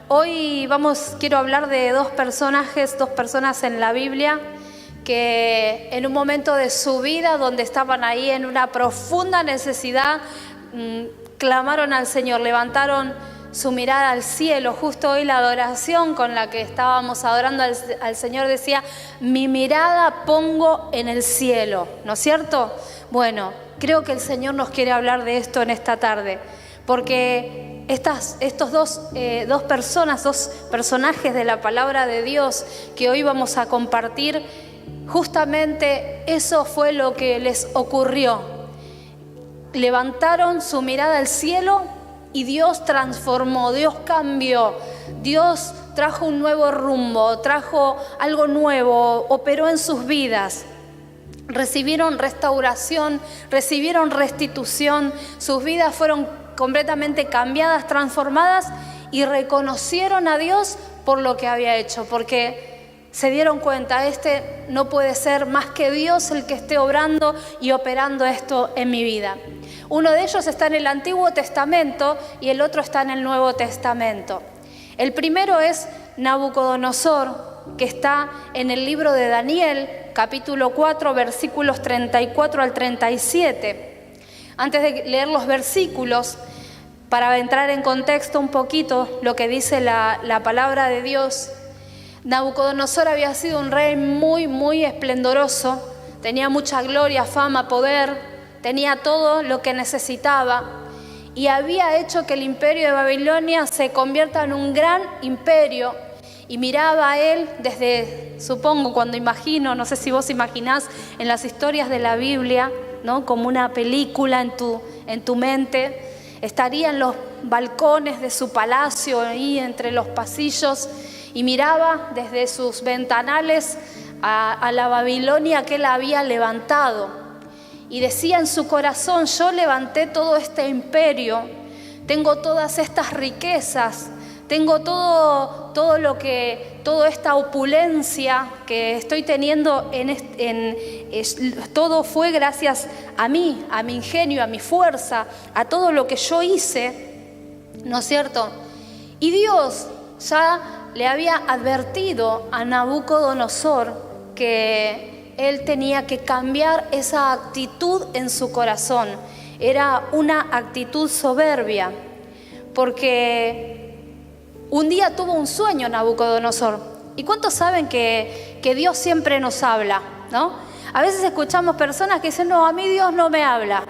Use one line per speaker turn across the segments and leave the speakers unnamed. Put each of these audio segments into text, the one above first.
Hoy quiero hablar de dos personas en la Biblia que en un momento de su vida donde estaban ahí en una profunda necesidad, clamaron al Señor, levantaron su mirada al cielo. Justo hoy la adoración con la que estábamos adorando al Señor decía: mi mirada pongo en el cielo, ¿no es cierto? Bueno, creo que el Señor nos quiere hablar de esto en esta tarde, porque estos dos personajes de la palabra de Dios que hoy vamos a compartir, justamente eso fue lo que les ocurrió. Levantaron su mirada al cielo y Dios transformó, Dios cambió, Dios trajo un nuevo rumbo, trajo algo nuevo, operó en sus vidas. Recibieron restauración, recibieron restitución, sus vidas fueron completamente cambiadas, transformadas, y reconocieron a Dios por lo que había hecho, porque se dieron cuenta: no puede ser más que Dios el que esté obrando y operando esto en mi vida. Uno de ellos está en el Antiguo Testamento y el otro está en el Nuevo Testamento. El primero es Nabucodonosor, que está en el libro de Daniel, capítulo 4, versículos 34 al 37. Antes de leer los versículos, para entrar en contexto un poquito lo que dice la palabra de Dios, Nabucodonosor había sido un rey muy, muy esplendoroso, tenía mucha gloria, fama, poder, tenía todo lo que necesitaba y había hecho que el imperio de Babilonia se convierta en un gran imperio. Y miraba a él desde, supongo, cuando imagino, no sé si vos imaginás en las historias de la Biblia, ¿no? Como una película en tu mente. Estaría en los balcones de su palacio, ahí entre los pasillos, y miraba desde sus ventanales a la Babilonia que él había levantado. Y decía en su corazón: yo levanté todo este imperio, tengo todas estas riquezas, tengo toda esta opulencia que estoy teniendo, todo fue gracias a mí, a mi ingenio, a mi fuerza, a todo lo que yo hice, ¿no es cierto? Y Dios ya le había advertido a Nabucodonosor que él tenía que cambiar esa actitud en su corazón. Era una actitud soberbia, porque un día tuvo un sueño Nabucodonosor. ¿Y cuántos saben que Dios siempre nos habla, ¿no? A veces escuchamos personas que dicen: no, a mí Dios no me habla.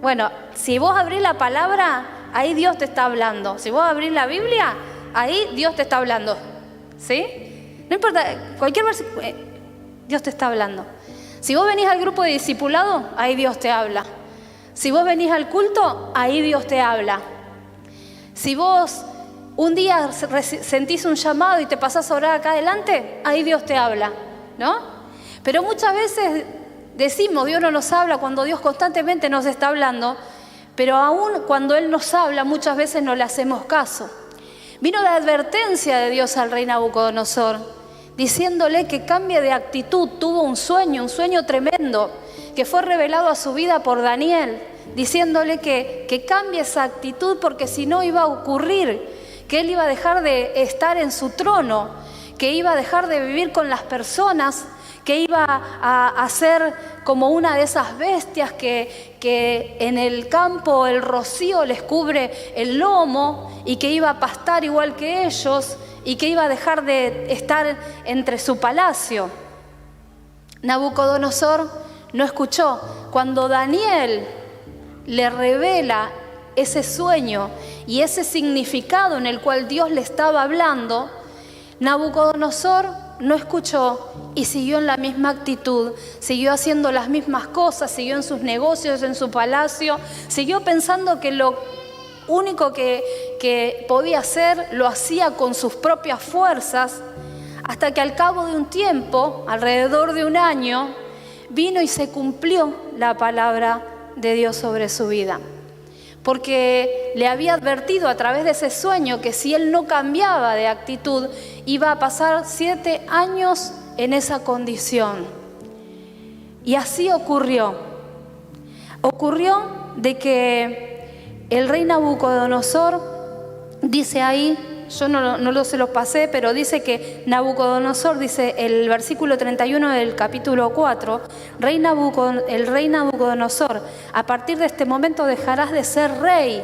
Bueno, si vos abrís la palabra, ahí Dios te está hablando. Si vos abrís la Biblia, ahí Dios te está hablando, ¿sí? No importa, cualquier versículo, Dios te está hablando. Si vos venís al grupo de discipulado, ahí Dios te habla. Si vos venís al culto, ahí Dios te habla. Si vos un día sentís un llamado y te pasás a orar acá adelante, ahí Dios te habla, ¿no? Pero muchas veces decimos: Dios no nos habla, cuando Dios constantemente nos está hablando, pero aún cuando Él nos habla, muchas veces no le hacemos caso. Vino la advertencia de Dios al rey Nabucodonosor, diciéndole que cambie de actitud. Tuvo un sueño tremendo, que fue revelado a su vida por Daniel, diciéndole que cambie esa actitud, porque si no iba a ocurrir que él iba a dejar de estar en su trono, que iba a dejar de vivir con las personas, que iba a ser como una de esas bestias que en el campo el rocío les cubre el lomo, y que iba a pastar igual que ellos, y que iba a dejar de estar entre su palacio. Nabucodonosor no escuchó. Cuando Daniel le revela ese sueño y ese significado en el cual Dios le estaba hablando, Nabucodonosor no escuchó y siguió en la misma actitud, siguió haciendo las mismas cosas, siguió en sus negocios, en su palacio, siguió pensando que lo único que podía hacer lo hacía con sus propias fuerzas, hasta que al cabo de un tiempo, alrededor de un año, vino y se cumplió la palabra de Dios sobre su vida. Porque le había advertido a través de ese sueño que si él no cambiaba de actitud, iba a pasar 7 años en esa condición. Y así ocurrió. Ocurrió de que el rey Nabucodonosor dice ahí yo no se los pasé, pero dice que Nabucodonosor, dice el versículo 31 del capítulo 4, el rey Nabucodonosor, a partir de este momento dejarás de ser rey.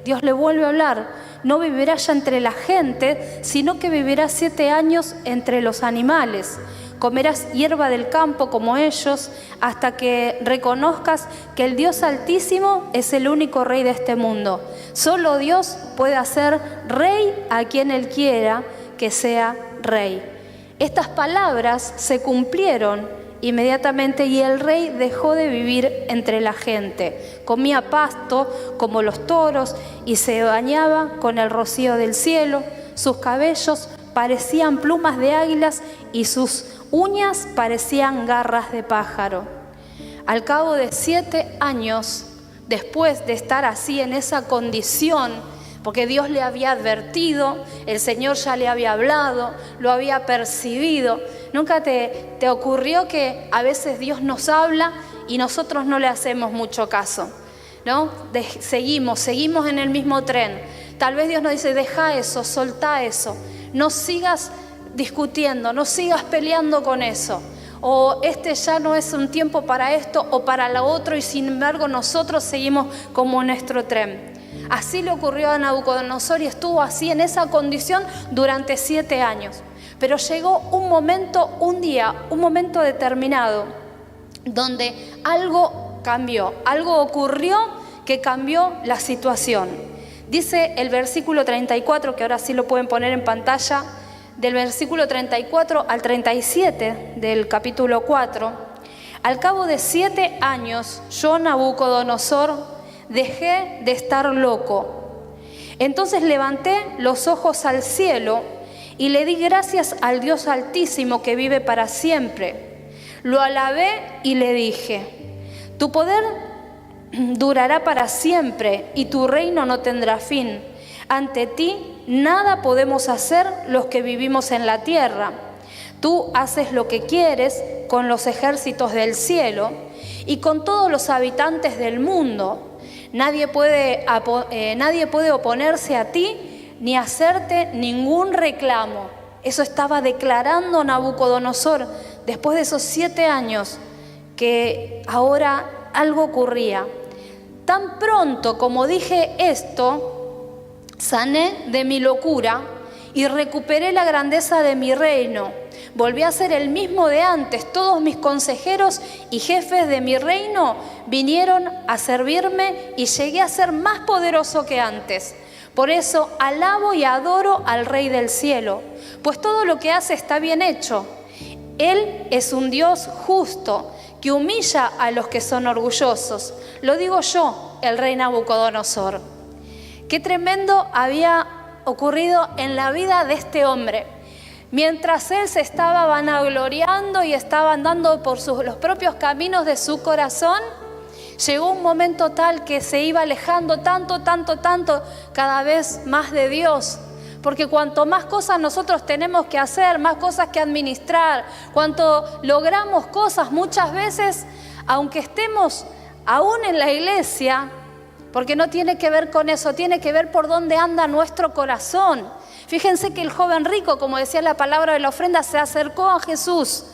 Dios le vuelve a hablar, no vivirás ya entre la gente, sino que vivirás 7 años entre los animales. Comerás hierba del campo como ellos, hasta que reconozcas que el Dios Altísimo es el único rey de este mundo. Solo Dios puede hacer rey a quien Él quiera que sea rey. Estas palabras se cumplieron inmediatamente y el rey dejó de vivir entre la gente. Comía pasto como los toros y se bañaba con el rocío del cielo. Sus cabellos parecían plumas de águilas y sus uñas parecían garras de pájaro. Al cabo de 7 años, después de estar así en esa condición, porque Dios le había advertido, el Señor ya le había hablado, lo había percibido. ¿Nunca te ocurrió que a veces Dios nos habla y nosotros no le hacemos mucho caso, ¿no? Seguimos en el mismo tren. Tal vez Dios nos dice, deja eso, soltá eso, no sigas discutiendo, no sigas peleando con eso, o ya no es un tiempo para esto o para lo otro, y sin embargo nosotros seguimos como nuestro tren. Así le ocurrió a Nabucodonosor y estuvo así en esa condición durante 7 años. Pero llegó un momento, un día, un momento determinado donde algo cambió, algo ocurrió que cambió la situación. Dice el versículo 34, que ahora sí lo pueden poner en pantalla, del versículo 34 al 37 del capítulo 4. Al cabo de 7 años, yo, Nabucodonosor, dejé de estar loco. Entonces levanté los ojos al cielo y le di gracias al Dios Altísimo que vive para siempre. Lo alabé y le dije, tu poder durará para siempre y tu reino no tendrá fin. Ante ti nada podemos hacer los que vivimos en la tierra. Tú haces lo que quieres con los ejércitos del cielo y con todos los habitantes del mundo. Nadie puede oponerse a ti ni hacerte ningún reclamo. Eso estaba declarando Nabucodonosor después de esos 7 años, que ahora algo ocurría. Tan pronto como dije esto, sané de mi locura y recuperé la grandeza de mi reino. Volví a ser el mismo de antes. Todos mis consejeros y jefes de mi reino vinieron a servirme y llegué a ser más poderoso que antes. Por eso alabo y adoro al Rey del cielo, pues todo lo que hace está bien hecho. Él es un Dios justo que humilla a los que son orgullosos. Lo digo yo, el rey Nabucodonosor. Qué tremendo había ocurrido en la vida de este hombre. Mientras él se estaba vanagloriando y estaba andando por los propios caminos de su corazón, llegó un momento tal que se iba alejando tanto, cada vez más de Dios. Porque cuanto más cosas nosotros tenemos que hacer, más cosas que administrar, cuanto logramos cosas muchas veces, aunque estemos aún en la iglesia, porque no tiene que ver con eso, tiene que ver por dónde anda nuestro corazón. Fíjense que el joven rico, como decía la palabra de la ofrenda, se acercó a Jesús.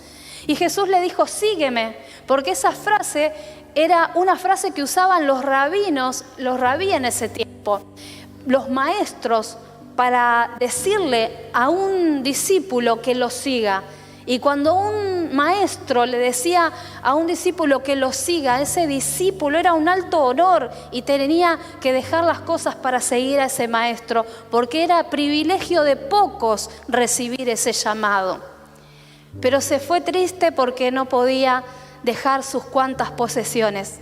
Y Jesús le dijo, sígueme, porque esa frase era una frase que usaban los rabí en ese tiempo, los maestros, para decirle a un discípulo que lo siga. Y cuando un maestro le decía a un discípulo que lo siga, ese discípulo era un alto honor y tenía que dejar las cosas para seguir a ese maestro, porque era privilegio de pocos recibir ese llamado. Pero se fue triste porque no podía dejar sus cuantas posesiones.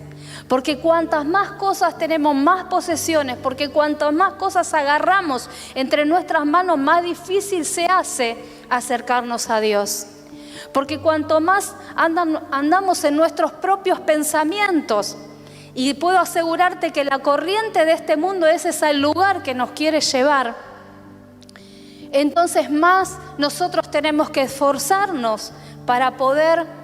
Porque cuantas más cosas tenemos, más posesiones, porque cuantas más cosas agarramos entre nuestras manos, más difícil se hace acercarnos a Dios. Porque cuanto más andamos en nuestros propios pensamientos, y puedo asegurarte que la corriente de este mundo ese es el lugar que nos quiere llevar, entonces más nosotros tenemos que esforzarnos para poder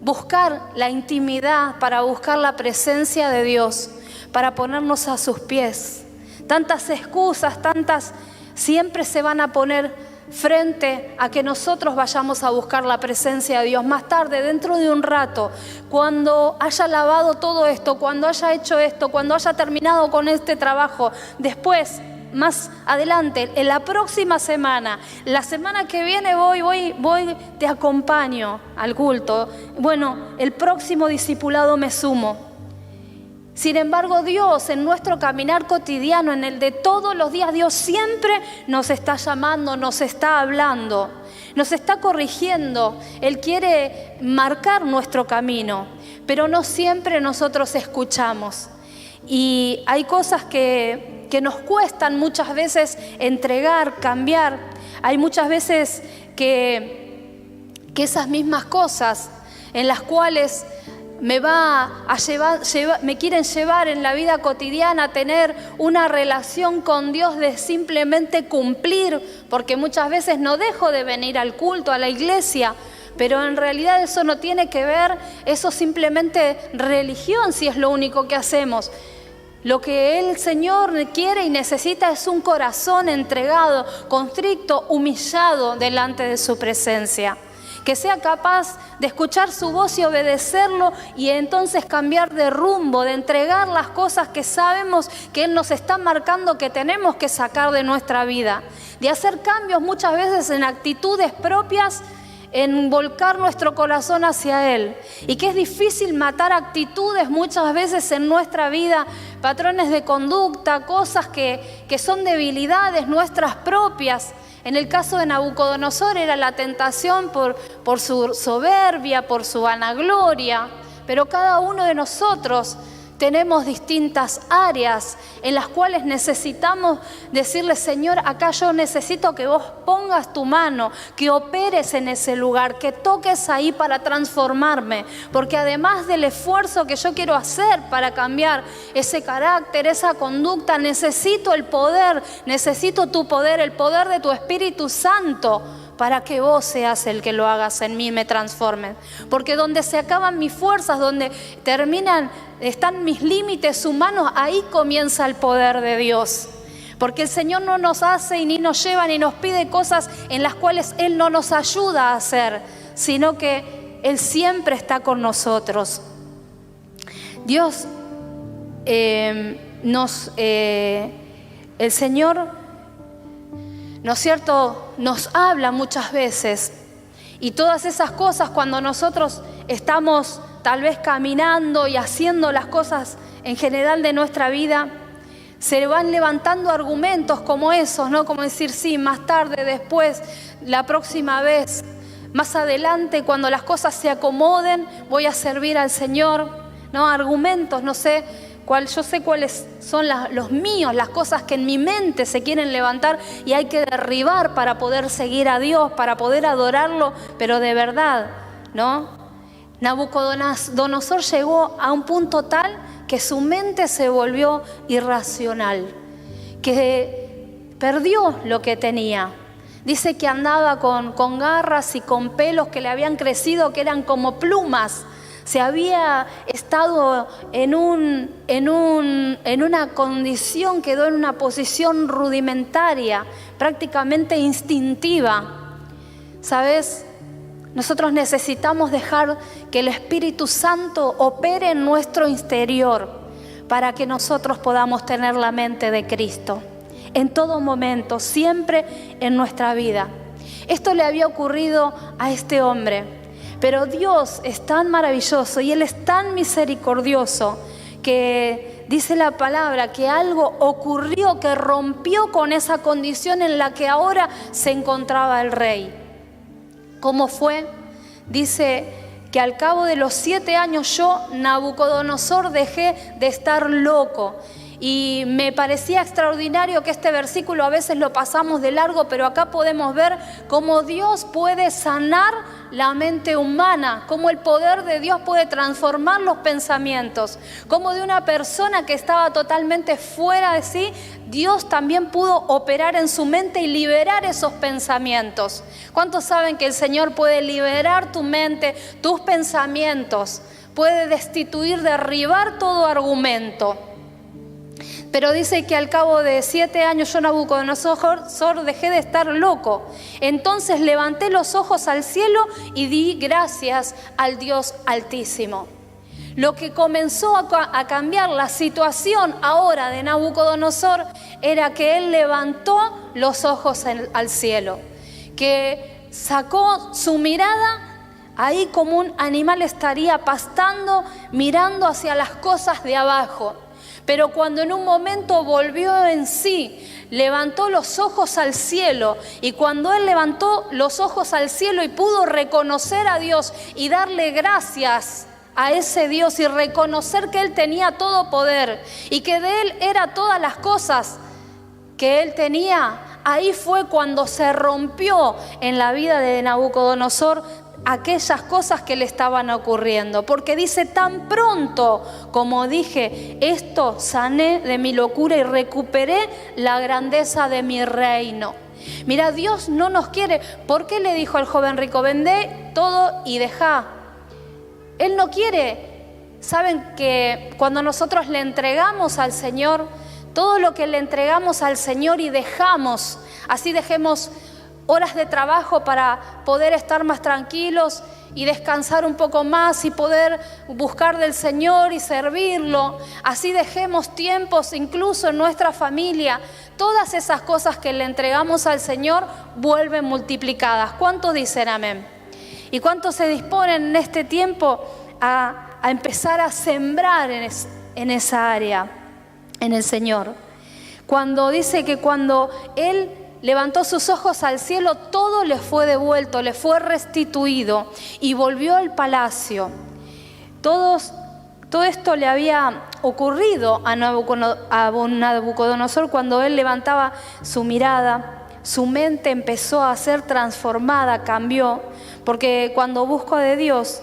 buscar la intimidad, para buscar la presencia de Dios, para ponernos a sus pies. Tantas excusas, tantas siempre se van a poner frente a que nosotros vayamos a buscar la presencia de Dios. Más tarde, dentro de un rato, cuando haya lavado todo esto, cuando haya hecho esto, cuando haya terminado con este trabajo, después, más adelante, en la próxima semana, la semana que viene voy, te acompaño al culto. Bueno, el próximo discipulado me sumo. Sin embargo, Dios en nuestro caminar cotidiano, en el de todos los días, Dios siempre nos está llamando, nos está hablando, nos está corrigiendo. Él quiere marcar nuestro camino, pero no siempre nosotros escuchamos. Y hay cosas que nos cuestan muchas veces entregar, cambiar. Hay muchas veces que esas mismas cosas en las cuales me quieren llevar en la vida cotidiana a tener una relación con Dios de simplemente cumplir, porque muchas veces no dejo de venir al culto, a la iglesia, pero en realidad eso no tiene que ver, eso es simplemente religión si es lo único que hacemos. Lo que el Señor quiere y necesita es un corazón entregado, constricto, humillado delante de su presencia. Que sea capaz de escuchar su voz y obedecerlo y entonces cambiar de rumbo, de entregar las cosas que sabemos que Él nos está marcando que tenemos que sacar de nuestra vida. De hacer cambios muchas veces en actitudes propias, en volcar nuestro corazón hacia Él. Y que es difícil matar actitudes muchas veces en nuestra vida, patrones de conducta, cosas que son debilidades nuestras propias. En el caso de Nabucodonosor era la tentación por su soberbia, por su vanagloria, pero cada uno de nosotros tenemos distintas áreas en las cuales necesitamos decirle: Señor, acá yo necesito que vos pongas tu mano, que operes en ese lugar, que toques ahí para transformarme, porque además del esfuerzo que yo quiero hacer para cambiar ese carácter, esa conducta, necesito el poder, necesito tu poder, el poder de tu Espíritu Santo, para que vos seas el que lo hagas en mí y me transformes. Porque donde se acaban mis fuerzas, donde están mis límites humanos, ahí comienza el poder de Dios. Porque el Señor no nos hace y ni nos lleva ni nos pide cosas en las cuales Él no nos ayuda a hacer, sino que Él siempre está con nosotros. Dios, el Señor, ¿no es cierto?, nos habla muchas veces, y todas esas cosas cuando nosotros estamos tal vez caminando y haciendo las cosas en general de nuestra vida, se van levantando argumentos como esos, ¿no? Como decir, sí, más tarde, después, la próxima vez, más adelante, cuando las cosas se acomoden, voy a servir al Señor, ¿no? Argumentos, no sé. Yo sé cuáles son los míos, las cosas que en mi mente se quieren levantar y hay que derribar para poder seguir a Dios, para poder adorarlo, pero de verdad, ¿no? Nabucodonosor llegó a un punto tal que su mente se volvió irracional, que perdió lo que tenía. Dice que andaba con garras y con pelos que le habían crecido, que eran como plumas. Se había estado en una condición, quedó en una posición rudimentaria, prácticamente instintiva. ¿Sabes? Nosotros necesitamos dejar que el Espíritu Santo opere en nuestro interior para que nosotros podamos tener la mente de Cristo en todo momento, siempre en nuestra vida. Esto le había ocurrido a este hombre. Pero Dios es tan maravilloso y Él es tan misericordioso que dice la palabra que algo ocurrió que rompió con esa condición en la que ahora se encontraba el rey. ¿Cómo fue? Dice que al cabo de los 7 años yo, Nabucodonosor, dejé de estar loco. Y me parecía extraordinario que este versículo a veces lo pasamos de largo, pero acá podemos ver cómo Dios puede sanar la mente humana, cómo el poder de Dios puede transformar los pensamientos, cómo de una persona que estaba totalmente fuera de sí, Dios también pudo operar en su mente y liberar esos pensamientos. ¿Cuántos saben que el Señor puede liberar tu mente, tus pensamientos? Puede destituir, derribar todo argumento. Pero dice que al cabo de 7 años yo, Nabucodonosor, dejé de estar loco. Entonces levanté los ojos al cielo y di gracias al Dios Altísimo. Lo que comenzó a cambiar la situación ahora de Nabucodonosor era que él levantó los ojos al cielo, que sacó su mirada. Ahí como un animal estaría pastando, mirando hacia las cosas de abajo. Pero cuando en un momento volvió en sí, levantó los ojos al cielo, y cuando él levantó los ojos al cielo y pudo reconocer a Dios y darle gracias a ese Dios y reconocer que él tenía todo poder y que de él era todas las cosas que él tenía, ahí fue cuando se rompió en la vida de Nabucodonosor aquellas cosas que le estaban ocurriendo, porque dice: tan pronto como dije esto, sané de mi locura y recuperé la grandeza de mi reino. Mira, Dios no nos quiere. ¿Por qué le dijo al joven rico: vendé todo y dejá? Él no quiere. Saben que cuando nosotros le entregamos al Señor, todo lo que le entregamos al Señor y dejamos, así dejemos horas de trabajo para poder estar más tranquilos y descansar un poco más y poder buscar del Señor y servirlo, así dejemos tiempos incluso en nuestra familia, todas esas cosas que le entregamos al Señor vuelven multiplicadas. ¿Cuántos dicen amén? ¿Y cuántos se disponen en este tiempo a empezar a sembrar en esa área, en el Señor? Cuando dice que cuando Él levantó sus ojos al cielo, todo le fue devuelto, le fue restituido y volvió al palacio. Todo esto le había ocurrido a Nabucodonosor cuando él levantaba su mirada. Su mente empezó a ser transformada, cambió, porque cuando busco de Dios,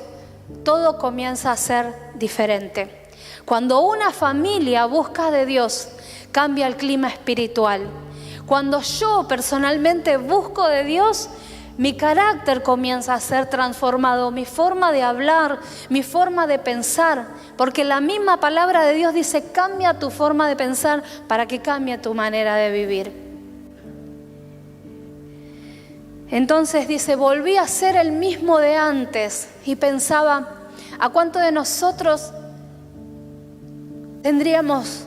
todo comienza a ser diferente. Cuando una familia busca de Dios, cambia el clima espiritual. Cuando yo personalmente busco de Dios, mi carácter comienza a ser transformado, mi forma de hablar, mi forma de pensar, porque la misma palabra de Dios dice: cambia tu forma de pensar para que cambie tu manera de vivir. Entonces dice: volví a ser el mismo de antes, y pensaba: ¿a cuánto de nosotros tendríamos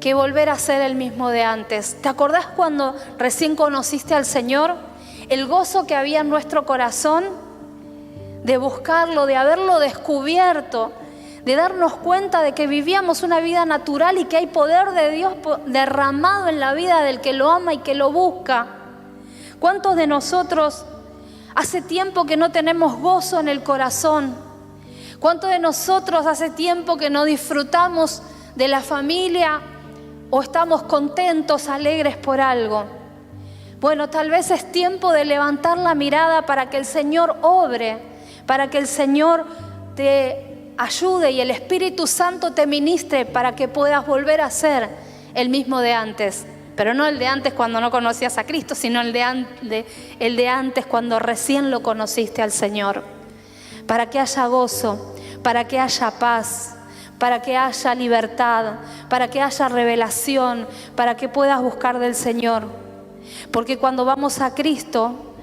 que volver a ser el mismo de antes? ¿Te acordás cuando recién conociste al Señor? El gozo que había en nuestro corazón de buscarlo, de haberlo descubierto, de darnos cuenta de que vivíamos una vida natural y que hay poder de Dios derramado en la vida del que lo ama y que lo busca. ¿Cuántos de nosotros hace tiempo que no tenemos gozo en el corazón? ¿Cuántos de nosotros hace tiempo que no disfrutamos de la familia o estamos contentos, alegres por algo? Bueno, tal vez es tiempo de levantar la mirada para que el Señor obre, para que el Señor te ayude y el Espíritu Santo te ministre para que puedas volver a ser el mismo de antes. Pero no el de antes cuando no conocías a Cristo, sino el de antes cuando recién lo conociste al Señor. Para que haya gozo, para que haya paz, para que haya libertad, para que haya revelación, para que puedas buscar del Señor. Porque cuando vamos a Cristo,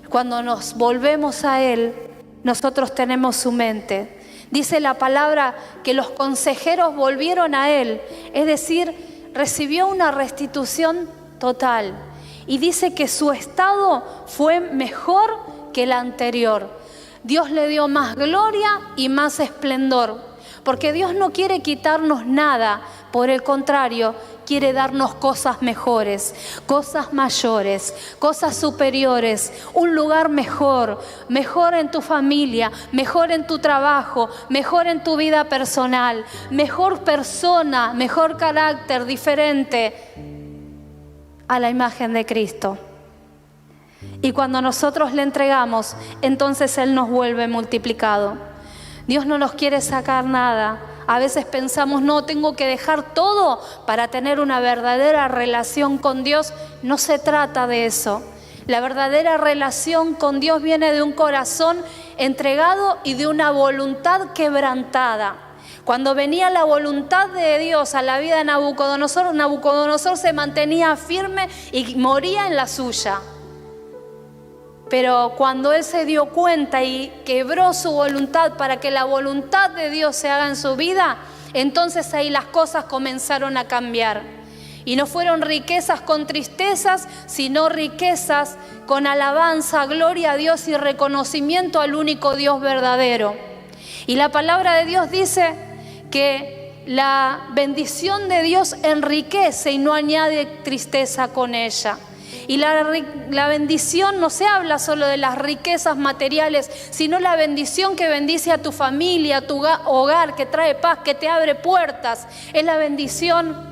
cuando nos volvemos a Él, nosotros tenemos su mente. Dice la palabra que los consejeros volvieron a Él, es decir, recibió una restitución total. Y dice que su estado fue mejor que el anterior. Dios le dio más gloria y más esplendor. Porque Dios no quiere quitarnos nada, por el contrario, quiere darnos cosas mejores, cosas mayores, cosas superiores, un lugar mejor, mejor en tu familia, mejor en tu trabajo, mejor en tu vida personal, mejor persona, mejor carácter, diferente a la imagen de Cristo. Y cuando nosotros le entregamos, entonces Él nos vuelve multiplicado. Dios no nos quiere sacar nada. A veces pensamos: no, tengo que dejar todo para tener una verdadera relación con Dios. No se trata de eso. La verdadera relación con Dios viene de un corazón entregado y de una voluntad quebrantada. Cuando venía la voluntad de Dios a la vida de Nabucodonosor, Nabucodonosor se mantenía firme y moría en la suya. Pero cuando él se dio cuenta y quebró su voluntad para que la voluntad de Dios se haga en su vida, entonces ahí las cosas comenzaron a cambiar. Y no fueron riquezas con tristezas, sino riquezas con alabanza, gloria a Dios y reconocimiento al único Dios verdadero. Y la palabra de Dios dice que la bendición de Dios enriquece y no añade tristeza con ella. Y la bendición no se habla solo de las riquezas materiales, sino la bendición que bendice a tu familia, a tu hogar, que trae paz, que te abre puertas. Es la bendición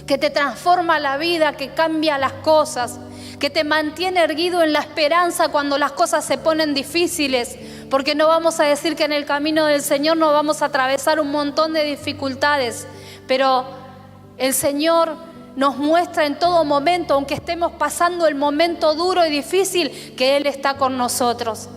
que te transforma la vida, que cambia las cosas, que te mantiene erguido en la esperanza cuando las cosas se ponen difíciles. Porque no vamos a decir que en el camino del Señor no vamos a atravesar un montón de dificultades, pero el Señor nos muestra en todo momento, aunque estemos pasando el momento duro y difícil, que Él está con nosotros.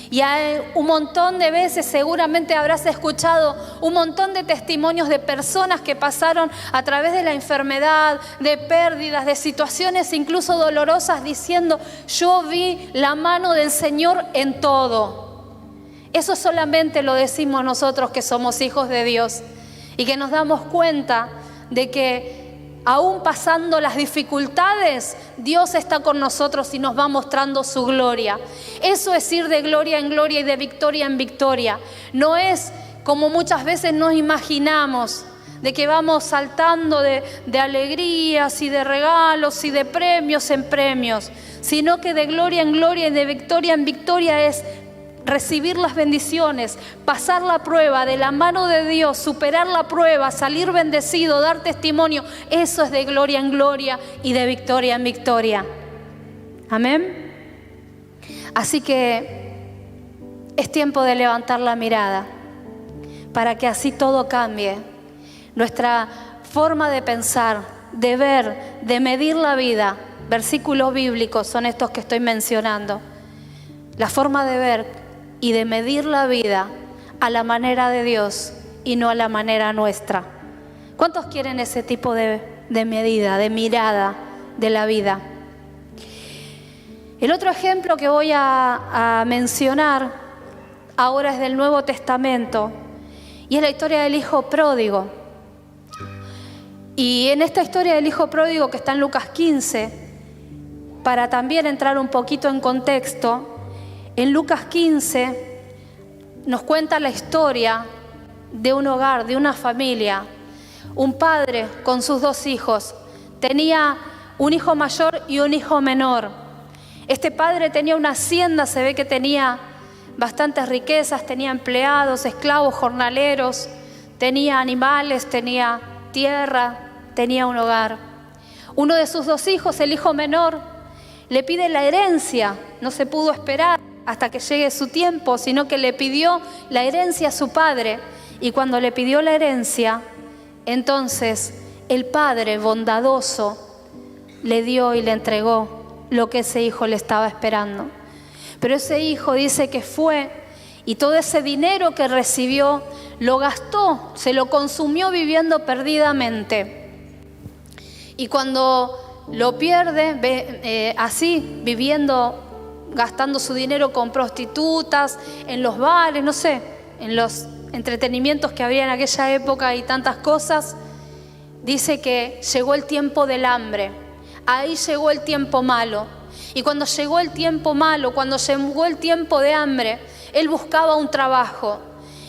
Y hay un montón de veces, seguramente habrás escuchado un montón de testimonios de personas que pasaron a través de la enfermedad, de pérdidas, de situaciones incluso dolorosas, diciendo: yo vi la mano del Señor en todo. Eso solamente lo decimos nosotros que somos hijos de Dios y que nos damos cuenta de que aún pasando las dificultades, Dios está con nosotros y nos va mostrando su gloria. Eso es ir de gloria en gloria y de victoria en victoria. No es como muchas veces nos imaginamos, de que vamos saltando de alegrías y de regalos y de premios en premios, sino que de gloria en gloria y de victoria en victoria es recibir las bendiciones, pasar la prueba de la mano de Dios, superar la prueba, salir bendecido, dar testimonio. Eso es de gloria en gloria y de victoria en victoria. Amén. Así que es tiempo de levantar la mirada para que así todo cambie. Nuestra forma de pensar, de ver, de medir la vida. Versículos bíblicos son estos que estoy mencionando. La forma de ver y de medir la vida a la manera de Dios y no a la manera nuestra. ¿Cuántos quieren ese tipo de medida, de mirada de la vida? El otro ejemplo que voy a mencionar ahora es del Nuevo Testamento y es la historia del hijo pródigo. Y en esta historia del hijo pródigo que está en Lucas 15, para también entrar un poquito en contexto, en Lucas 15 nos cuenta la historia de un hogar, de una familia. Un padre con sus dos hijos. Tenía un hijo mayor y un hijo menor. Este padre tenía una hacienda, se ve que tenía bastantes riquezas, tenía empleados, esclavos, jornaleros, tenía animales, tenía tierra, tenía un hogar. Uno de sus dos hijos, el hijo menor, le pide la herencia. No se pudo esperar hasta que llegue su tiempo, sino que le pidió la herencia a su padre. Y cuando le pidió la herencia, entonces el padre bondadoso le dio y le entregó lo que ese hijo le estaba esperando. Pero ese hijo dice que fue y todo ese dinero que recibió lo gastó, se lo consumió viviendo perdidamente. Y cuando lo pierde, así viviendo, gastando su dinero con prostitutas, en los bares, no sé, en los entretenimientos que había en aquella época y tantas cosas, dice que llegó el tiempo del hambre. Ahí llegó el tiempo malo. Y cuando llegó el tiempo malo, cuando llegó el tiempo de hambre, él buscaba un trabajo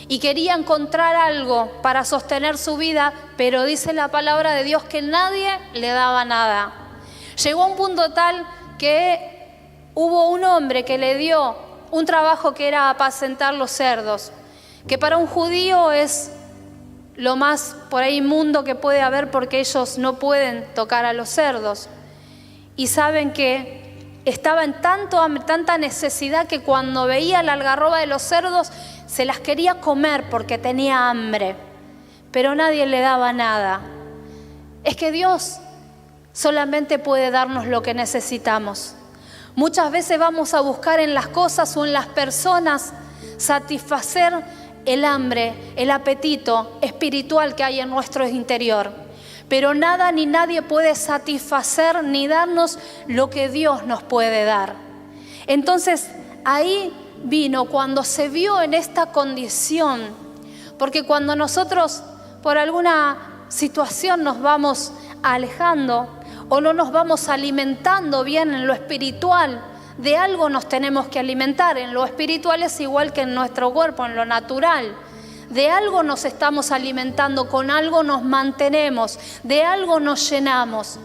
y quería encontrar algo para sostener su vida, pero dice la palabra de Dios que nadie le daba nada. Llegó a un punto tal que hubo un hombre que le dio un trabajo que era apacentar los cerdos, que para un judío es lo más por ahí inmundo que puede haber porque ellos no pueden tocar a los cerdos. Y saben que estaba en tanta necesidad que cuando veía la algarroba de los cerdos se las quería comer porque tenía hambre, pero nadie le daba nada. Es que Dios solamente puede darnos lo que necesitamos. Muchas veces vamos a buscar en las cosas o en las personas satisfacer el hambre, el apetito espiritual que hay en nuestro interior. Pero nada ni nadie puede satisfacer ni darnos lo que Dios nos puede dar. Entonces ahí vino cuando se vio en esta condición, porque cuando nosotros por alguna situación nos vamos alejando o no nos vamos alimentando bien en lo espiritual, de algo nos tenemos que alimentar. En lo espiritual es igual que en nuestro cuerpo, en lo natural. De algo nos estamos alimentando, con algo nos mantenemos, de algo nos llenamos.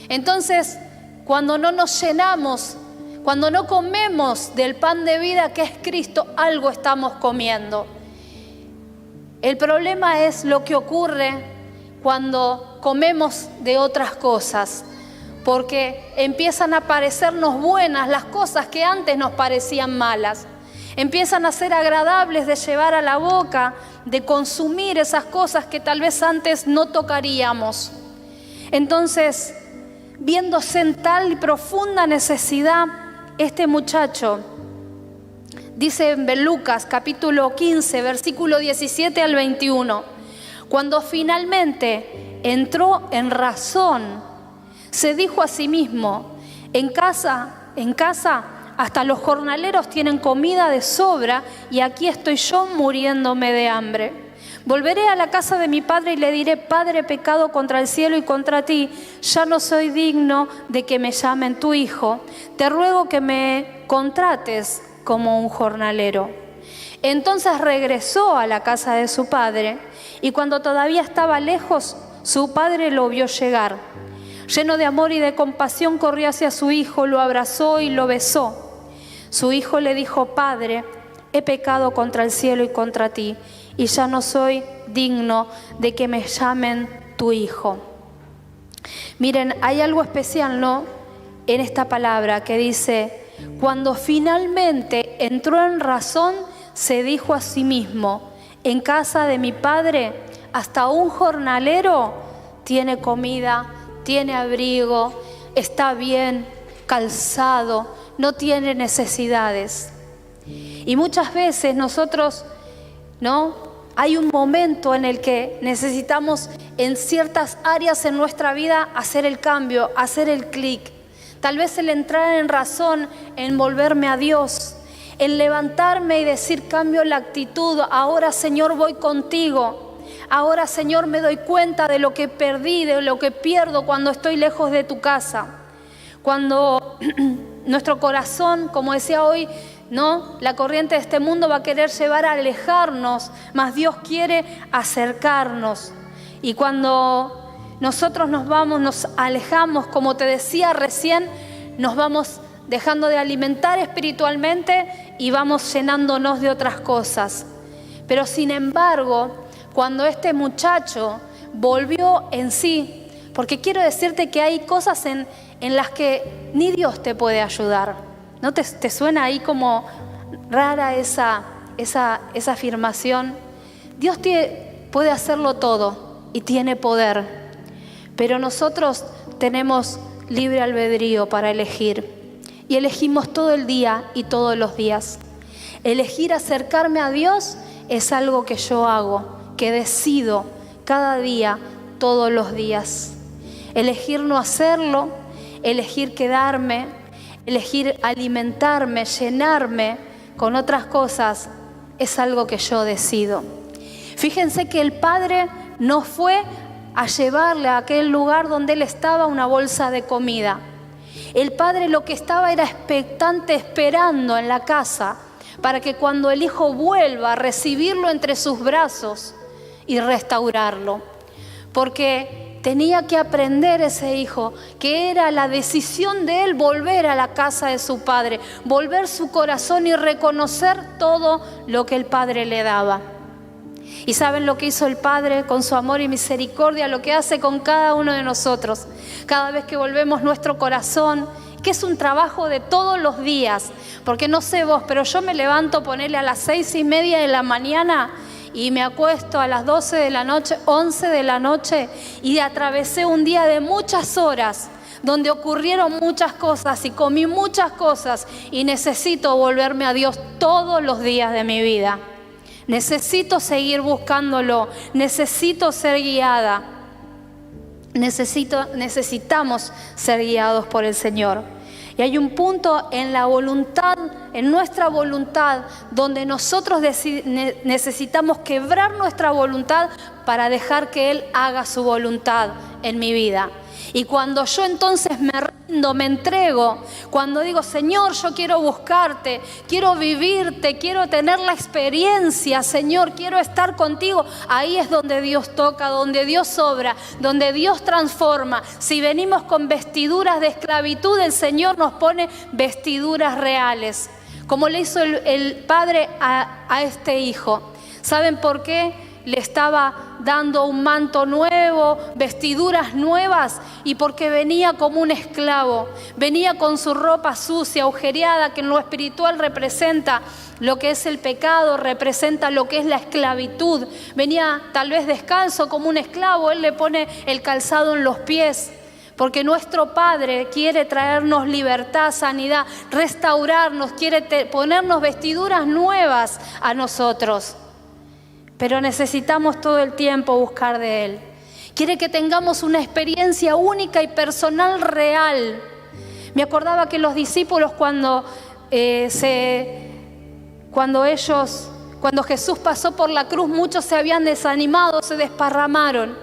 Entonces, cuando no nos llenamos, cuando no comemos del pan de vida que es Cristo, algo estamos comiendo. El problema es lo que ocurre cuando comemos de otras cosas, porque empiezan a parecernos buenas las cosas que antes nos parecían malas. Empiezan a ser agradables de llevar a la boca, de consumir esas cosas que tal vez antes no tocaríamos. Entonces, viéndose en tal y profunda necesidad, este muchacho, dice en Lucas capítulo 15, versículo 17 al 21, cuando finalmente entró en razón, se dijo a sí mismo: en casa, hasta los jornaleros tienen comida de sobra y aquí estoy yo muriéndome de hambre. Volveré a la casa de mi padre y le diré: Padre, he pecado contra el cielo y contra ti, ya no soy digno de que me llamen tu hijo. Te ruego que me contrates como un jornalero. Entonces regresó a la casa de su padre y cuando todavía estaba lejos, su padre lo vio llegar. Lleno de amor y de compasión, corrió hacia su hijo, lo abrazó y lo besó. Su hijo le dijo: Padre, he pecado contra el cielo y contra ti, y ya no soy digno de que me llamen tu hijo. Miren, hay algo especial, ¿no?, en esta palabra que dice: cuando finalmente entró en razón, se dijo a sí mismo: en casa de mi padre, hasta un jornalero tiene comida, tiene abrigo, está bien calzado, no tiene necesidades. Y muchas veces nosotros, ¿no?, hay un momento en el que necesitamos en ciertas áreas en nuestra vida hacer el cambio, hacer el clic. Tal vez el entrar en razón, en volverme a Dios, en levantarme y decir: cambio la actitud, ahora Señor voy contigo. Ahora, Señor, me doy cuenta de lo que perdí, de lo que pierdo cuando estoy lejos de tu casa. Cuando nuestro corazón, como decía hoy, ¿no?, la corriente de este mundo va a querer llevar a alejarnos, mas Dios quiere acercarnos. Y cuando nosotros nos alejamos, como te decía recién, nos vamos dejando de alimentar espiritualmente y vamos llenándonos de otras cosas. Pero sin embargo, cuando este muchacho volvió en sí, porque quiero decirte que hay cosas en las que ni Dios te puede ayudar. ¿No te suena ahí como rara esa afirmación? Dios puede hacerlo todo y tiene poder, pero nosotros tenemos libre albedrío para elegir. Y elegimos todo el día y todos los días. Elegir acercarme a Dios es algo que yo hago, que decido cada día, todos los días. Elegir no hacerlo, elegir quedarme, elegir alimentarme, llenarme con otras cosas, es algo que yo decido. Fíjense que el padre no fue a llevarle a aquel lugar donde él estaba una bolsa de comida. El padre lo que estaba era expectante, esperando en la casa para que cuando el hijo vuelva a recibirlo entre sus brazos y restaurarlo. Porque tenía que aprender ese hijo que era la decisión de él volver a la casa de su padre, volver su corazón y reconocer todo lo que el padre le daba. ¿Y saben lo que hizo el Padre con su amor y misericordia? Lo que hace con cada uno de nosotros. Cada vez que volvemos nuestro corazón, que es un trabajo de todos los días, porque no sé vos, pero yo me levanto, ponele a las 6:30 de la mañana y me acuesto a las 12 de la noche, 11 de la noche, y atravesé un día de muchas horas, donde ocurrieron muchas cosas y comí muchas cosas, y necesito volverme a Dios todos los días de mi vida. Necesito seguir buscándolo, necesito ser guiada. Necesitamos ser guiados por el Señor. Y hay un punto en la voluntad, en nuestra voluntad, donde nosotros necesitamos quebrar nuestra voluntad para dejar que Él haga su voluntad en mi vida. Y cuando yo entonces me rindo, me entrego, cuando digo, Señor, yo quiero buscarte, quiero vivirte, quiero tener la experiencia, Señor, quiero estar contigo, ahí es donde Dios toca, donde Dios obra, donde Dios transforma. Si venimos con vestiduras de esclavitud, el Señor nos pone vestiduras reales, como le hizo el Padre a este hijo. ¿Saben por qué? Le estaba dando un manto nuevo, vestiduras nuevas, y porque venía como un esclavo, venía con su ropa sucia, agujereada, que en lo espiritual representa lo que es el pecado, representa lo que es la esclavitud. Venía tal vez descalzo como un esclavo, Él le pone el calzado en los pies, porque nuestro Padre quiere traernos libertad, sanidad, restaurarnos, quiere ponernos vestiduras nuevas a nosotros. Pero necesitamos todo el tiempo buscar de Él. Quiere que tengamos una experiencia única y personal real. Me acordaba que los discípulos cuando Jesús pasó por la cruz, muchos se habían desanimado, se desparramaron.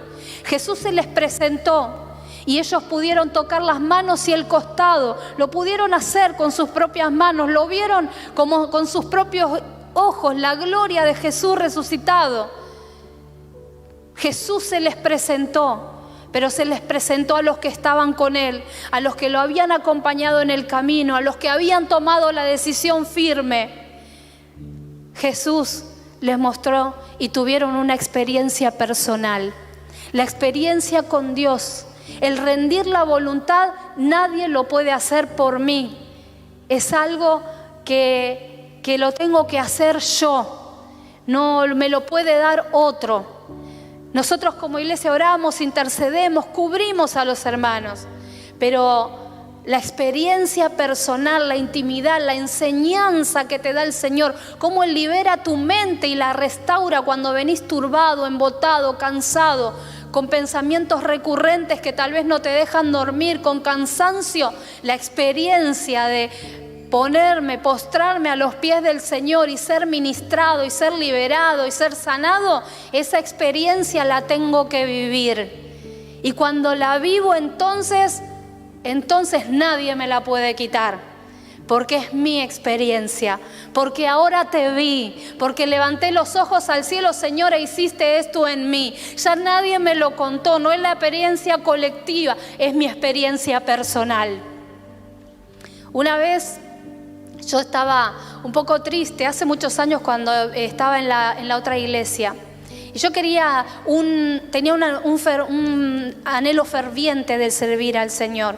Jesús se les presentó y ellos pudieron tocar las manos y el costado. Lo pudieron hacer con sus propias manos, lo vieron como con sus propios ojos, la gloria de Jesús resucitado. Jesús se les presentó, pero se les presentó a los que estaban con Él, a los que lo habían acompañado en el camino, a los que habían tomado la decisión firme. Jesús les mostró y tuvieron una experiencia personal, la experiencia con Dios. El rendir la voluntad, nadie lo puede hacer por mí. Es algo que lo tengo que hacer yo, no me lo puede dar otro. Nosotros como iglesia oramos, intercedemos, cubrimos a los hermanos, pero la experiencia personal, la intimidad, la enseñanza que te da el Señor, cómo Él libera tu mente y la restaura cuando venís turbado, embotado, cansado, con pensamientos recurrentes que tal vez no te dejan dormir, con cansancio, la experiencia de postrarme a los pies del Señor y ser ministrado y ser liberado y ser sanado, esa experiencia la tengo que vivir. Y cuando la vivo entonces nadie me la puede quitar, porque es mi experiencia, porque ahora te vi, porque levanté los ojos al cielo, Señor, e hiciste esto en mí. Ya nadie me lo contó, no es la experiencia colectiva, es mi experiencia personal. Una vez yo estaba un poco triste, hace muchos años cuando estaba en la otra iglesia. Y yo tenía un anhelo ferviente de servir al Señor.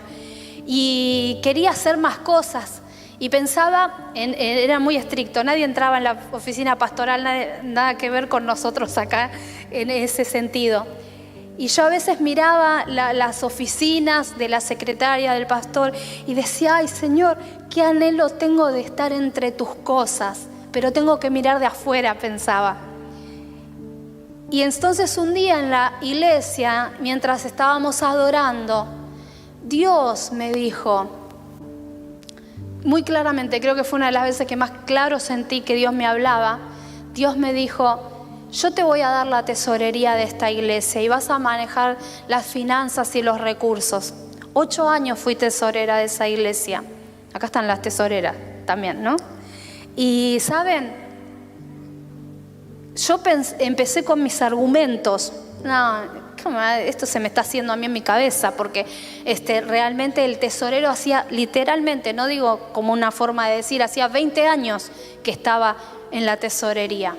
Y quería hacer más cosas. Y pensaba, era muy estricto, nadie entraba en la oficina pastoral, nada que ver con nosotros acá en ese sentido. Y yo a veces miraba las oficinas de la secretaria, del pastor, y decía, ay Señor, qué anhelo tengo de estar entre tus cosas, pero tengo que mirar de afuera, pensaba. Y entonces un día en la iglesia, mientras estábamos adorando, Dios me dijo, muy claramente, creo que fue una de las veces que más claro sentí que Dios me hablaba, Dios me dijo, yo te voy a dar la tesorería de esta iglesia y vas a manejar las finanzas y los recursos. 8 años fui tesorera de esa iglesia. Acá están las tesoreras también, ¿no? Y, ¿saben? Yo empecé con mis argumentos. No, esto se me está haciendo a mí en mi cabeza, porque realmente el tesorero hacía, literalmente, no digo como una forma de decir, hacía 20 años que estaba en la tesorería.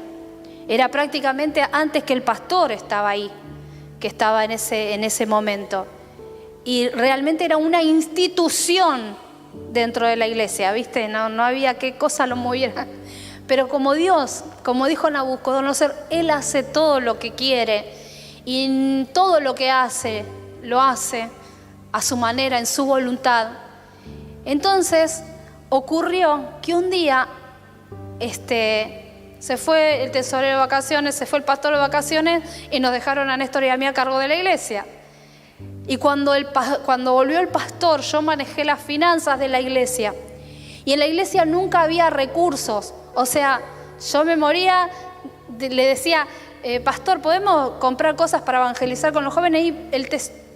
Era prácticamente antes que el pastor estaba ahí, que estaba en ese momento. Y realmente era una institución dentro de la iglesia, ¿viste? No había qué cosa lo moviera. Pero como Dios, como dijo Nabucodonosor, Él hace todo lo que quiere. Y todo lo que hace, lo hace a su manera, en su voluntad. Entonces ocurrió que un día se fue el tesorero de vacaciones, se fue el pastor de vacaciones y nos dejaron a Néstor y a mí a cargo de la iglesia. Y cuando volvió el pastor, yo manejé las finanzas de la iglesia. Y en la iglesia nunca había recursos. O sea, yo me moría, le decía, pastor, ¿podemos comprar cosas para evangelizar con los jóvenes? Y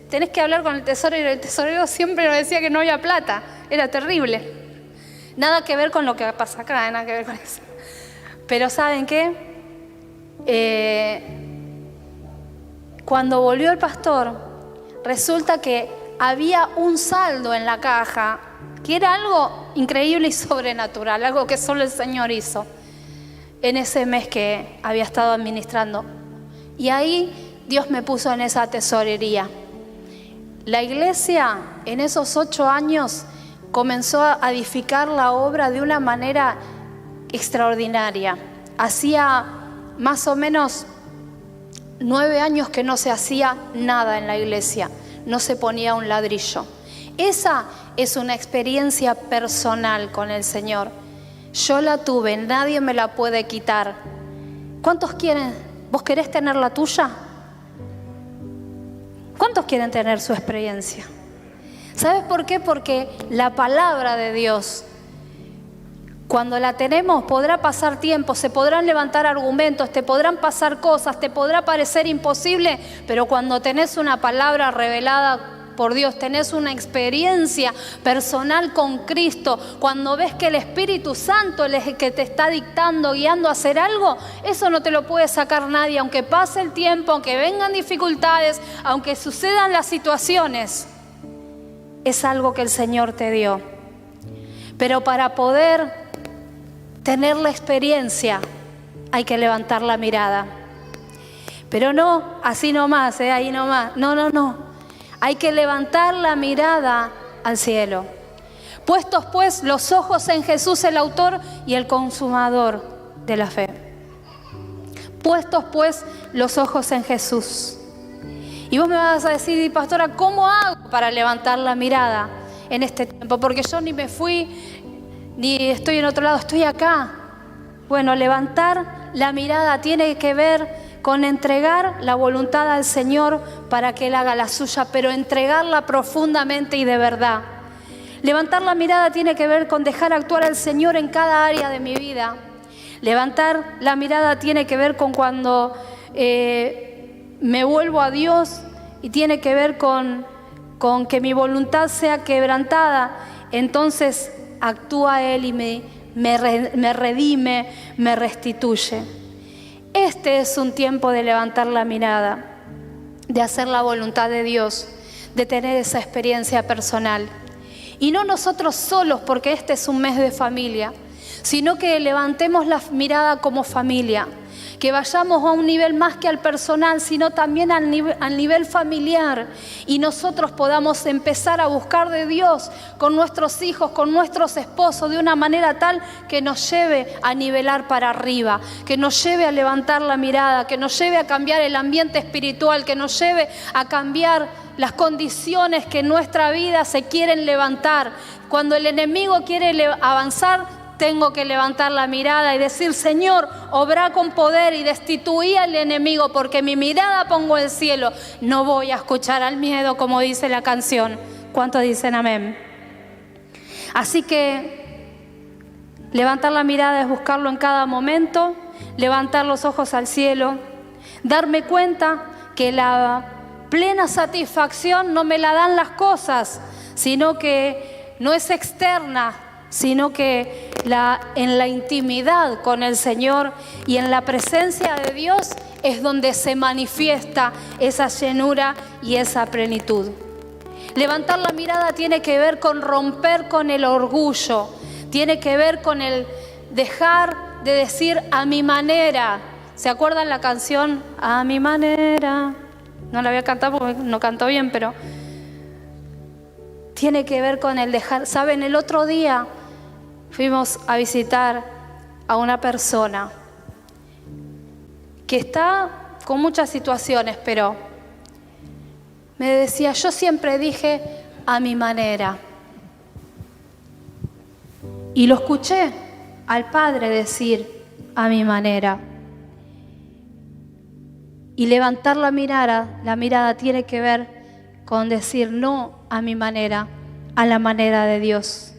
tenés que hablar con el tesorero. El tesorero siempre nos decía que no había plata. Era terrible. Nada que ver con lo que pasa acá, nada que ver con eso. Pero ¿saben qué? Cuando volvió el pastor, resulta que había un saldo en la caja que era algo increíble y sobrenatural, algo que solo el Señor hizo en ese mes que había estado administrando. Y ahí Dios me puso en esa tesorería. La iglesia en esos 8 años comenzó a edificar la obra de una manera extraordinaria. Hacía más o menos 9 años que no se hacía nada en la iglesia, no se ponía un ladrillo. Esa es una experiencia personal con el Señor. Yo la tuve, nadie me la puede quitar. ¿Cuántos quieren? ¿Vos querés tener la tuya? ¿Cuántos quieren tener su experiencia? ¿Sabes por qué? Porque la palabra de Dios, cuando la tenemos, podrá pasar tiempo, se podrán levantar argumentos, te podrán pasar cosas, te podrá parecer imposible, pero cuando tenés una palabra revelada por Dios, tenés una experiencia personal con Cristo, cuando ves que el Espíritu Santo es el que te está dictando, guiando a hacer algo, eso no te lo puede sacar nadie, aunque pase el tiempo, aunque vengan dificultades, aunque sucedan las situaciones. Es algo que el Señor te dio. Pero para poder tener la experiencia hay que levantar la mirada. Pero no así nomás, ahí nomás. No. Hay que levantar la mirada al cielo. Puestos pues los ojos en Jesús, el autor y el consumador de la fe. Puestos pues los ojos en Jesús. Y vos me vas a decir, pastora, ¿cómo hago para levantar la mirada en este tiempo? Porque yo ni me fui, ni estoy en otro lado, estoy acá. Bueno, levantar la mirada tiene que ver con entregar la voluntad al Señor para que Él haga la suya, pero entregarla profundamente y de verdad. Levantar la mirada tiene que ver con dejar actuar al Señor en cada área de mi vida. Levantar la mirada tiene que ver con cuando me vuelvo a Dios y tiene que ver con que mi voluntad sea quebrantada. Entonces actúa Él y me redime, me restituye. Este es un tiempo de levantar la mirada, de hacer la voluntad de Dios, de tener esa experiencia personal. Y no nosotros solos, porque este es un mes de familia, sino que levantemos la mirada como familia, que vayamos a un nivel más que al personal, sino también al nivel familiar, y nosotros podamos empezar a buscar de Dios con nuestros hijos, con nuestros esposos, de una manera tal que nos lleve a nivelar para arriba, que nos lleve a levantar la mirada, que nos lleve a cambiar el ambiente espiritual, que nos lleve a cambiar las condiciones que en nuestra vida se quieren levantar. Cuando el enemigo quiere avanzar, tengo que levantar la mirada y decir, Señor, obra con poder y destituí al enemigo, porque mi mirada pongo al cielo. No voy a escuchar al miedo, como dice la canción. ¿Cuántos dicen amén? Así que levantar la mirada es buscarlo en cada momento, levantar los ojos al cielo, darme cuenta que la plena satisfacción no me la dan las cosas, sino que no es externa, sino que en la intimidad con el Señor y en la presencia de Dios es donde se manifiesta esa llenura y esa plenitud. Levantar la mirada tiene que ver con romper con el orgullo, tiene que ver con el dejar de decir a mi manera. ¿Se acuerdan la canción? A mi manera. No la voy a cantar porque no canto bien, pero tiene que ver con el dejar. ¿Saben? El otro día fuimos a visitar a una persona que está con muchas situaciones, pero me decía, yo siempre dije a mi manera. Y lo escuché al Padre decir, a mi manera. Y levantar la mirada tiene que ver con decir no a mi manera, a la manera de Dios.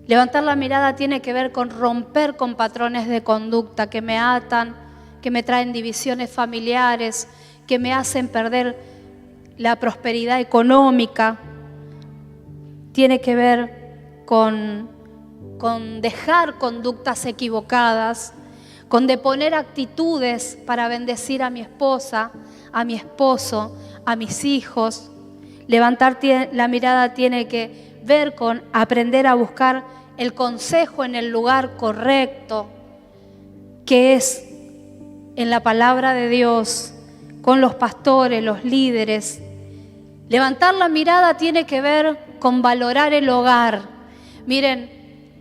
Levantar la mirada tiene que ver con romper con patrones de conducta que me atan, que me traen divisiones familiares, que me hacen perder la prosperidad económica. Tiene que ver con dejar conductas equivocadas, con deponer actitudes para bendecir a mi esposa, a mi esposo, a mis hijos. Levantar la mirada tiene que ver con aprender a buscar el consejo en el lugar correcto, que es en la palabra de Dios, con los pastores, los líderes. Levantar la mirada tiene que ver con valorar el hogar. Miren,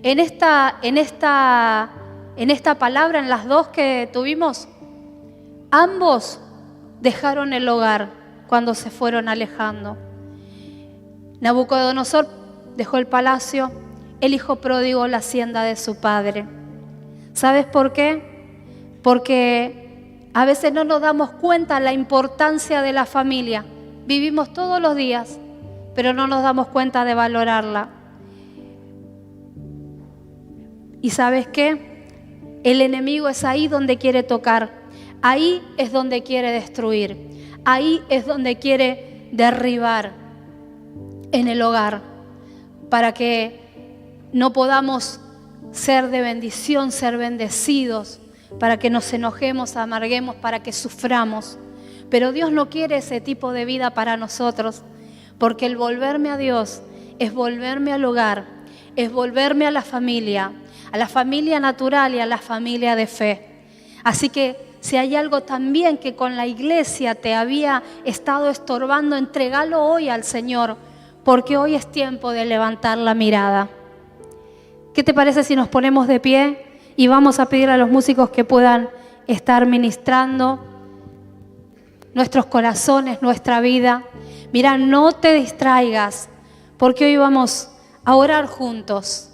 en esta palabra, en las dos que tuvimos, ambos dejaron el hogar cuando se fueron alejando. Nabucodonosor dejó el palacio, el hijo pródigo la hacienda de su padre. ¿Sabes por qué? Porque a veces no nos damos cuenta de la importancia de la familia. Vivimos todos los días, pero no nos damos cuenta de valorarla. ¿Y sabes qué? El enemigo es ahí donde quiere tocar, ahí es donde quiere destruir, ahí es donde quiere derribar en el hogar, para que no podamos ser de bendición, ser bendecidos, para que nos enojemos, amarguemos, para que suframos. Pero Dios no quiere ese tipo de vida para nosotros, porque el volverme a Dios es volverme al hogar, es volverme a la familia natural y a la familia de fe. Así que si hay algo también que con la iglesia te había estado estorbando, entregalo hoy al Señor, porque hoy es tiempo de levantar la mirada. ¿Qué te parece si nos ponemos de pie y vamos a pedir a los músicos que puedan estar ministrando nuestros corazones, nuestra vida? Mira, no te distraigas, porque hoy vamos a orar juntos.